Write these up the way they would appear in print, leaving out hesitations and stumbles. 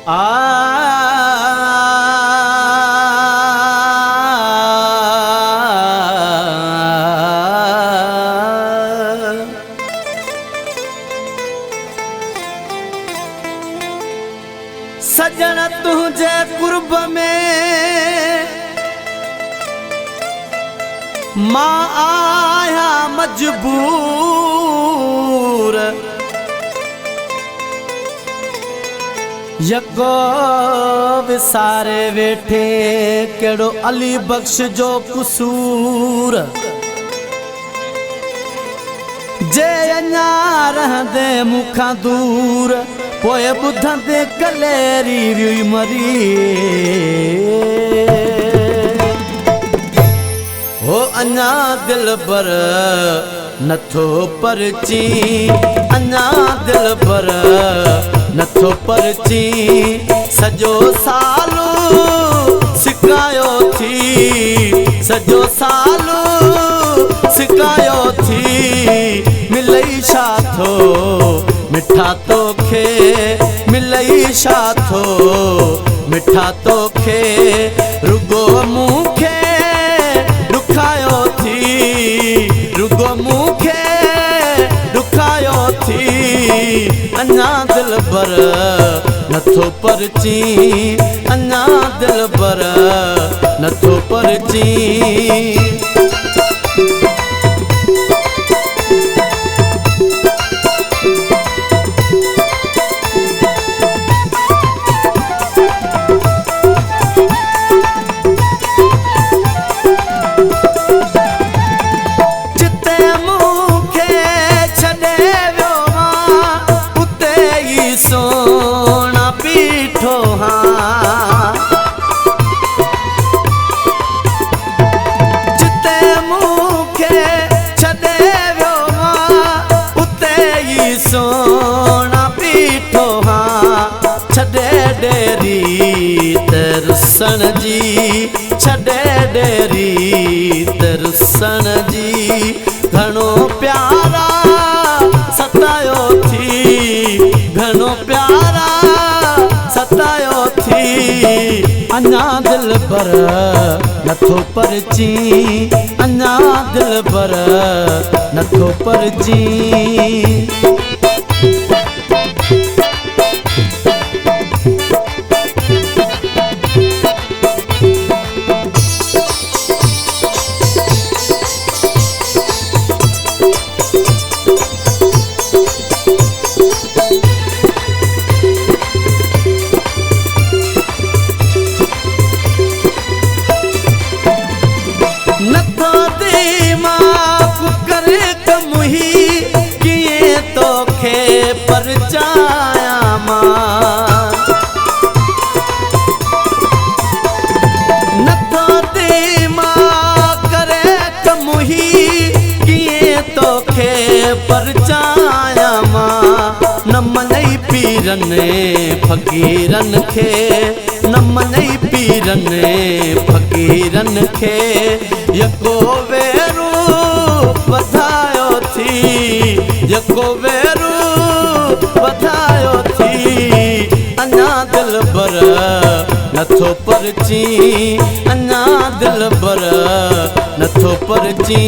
सजन तुझे कुर्ब में मां आया मजबूर यको विसारे वेठे केड़ो अली बख्श जो कसूर जे अञा रहंदे मुखां दूर पोए बुधंदे कलेरी हुई मरी हो अञा दिल बर नथो परची अञा दिल बर नथो परची सजो सालो सिकायो थी सजो सालो सिकायो थी मिलई छा थो मिठा तोखे मिलई छा थो मिठा तोखे रुगो मूंखे दुखायो थी रुगो मूंखे दुखायो थी अञा दिल बर नथो परची अञा दिल बर नथो परची सोना पीठो हाँ जिते मूंखे छॾे वियो मां उते ई सोना पीठो हाँ छॾे डेरी तरसण जी छॾे डेरी तरसण जी घणो प्यारा सतायो थी घणो प्यारा सतायो थी अञा दिल बर नथो परची अञा दिल बर नथो परची परचाया मां नथो दे मां करे कमुही किए तोखे परचाया मां न मनई पीरन फकीरन खे न मनई पीरन फकीरन खे यको वेरू वधायो थी यको वेरू वधायो थी अञा दिल बर नथो परची अञा दिल बर नथो परची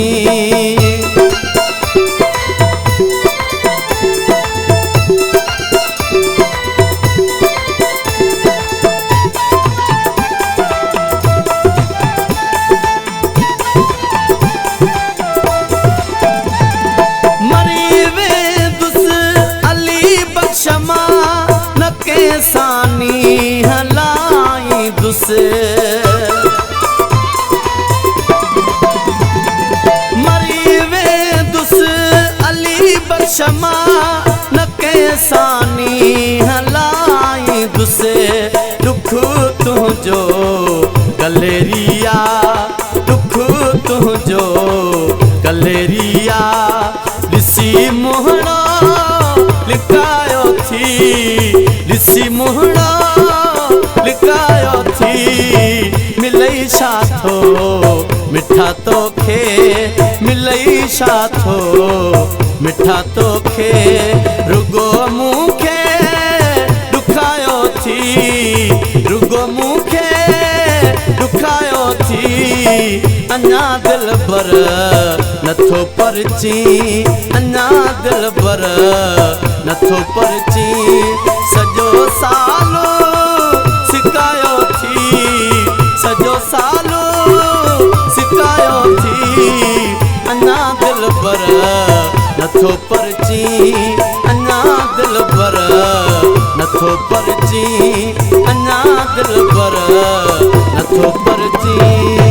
क्षमा न केसानी हलाई दुस मरी वे दुस अली बख्शमा न केसानी हलाई दुस दुख तुझो गलेरिया दुख तुझो गलेरिया ऋषि मोहणो लिकायो थी ऋषि मोहणो लिकायो थी मिलई छा थो मिठा तोखे मिलई छा थो मिठा तोखे रुगो मूंखे दुखायो थी नथो परची अञा दिल बर नथो परची सॼो सालो सिकायो थी सॼो सालो सिकायो थी अञा दिल बर नथो परची अञा दिल बर नथो परची अञा दिल बर नथो परची।